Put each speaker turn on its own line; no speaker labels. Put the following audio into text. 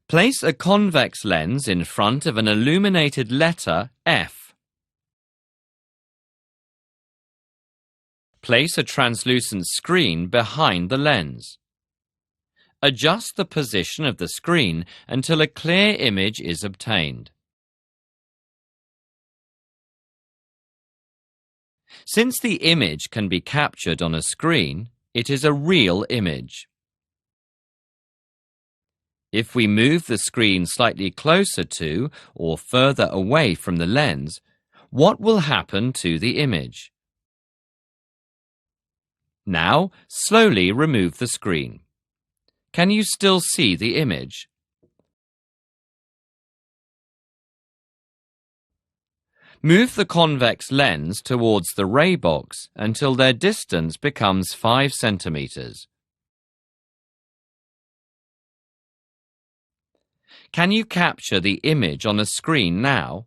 Place a convex lens in front of an illuminated letter F. Place a translucent screen behind the lens. Adjust the position of the screen until a clear image is obtained. Since the image can be captured on a screen, it is a real image. If we move the screen slightly closer to or further away from the lens, what will happen to the image? Now, slowly remove the screen. Can you still see the image? Move the convex lens towards the ray box until their distance becomes 5 centimeters. Can you capture the image on a screen now?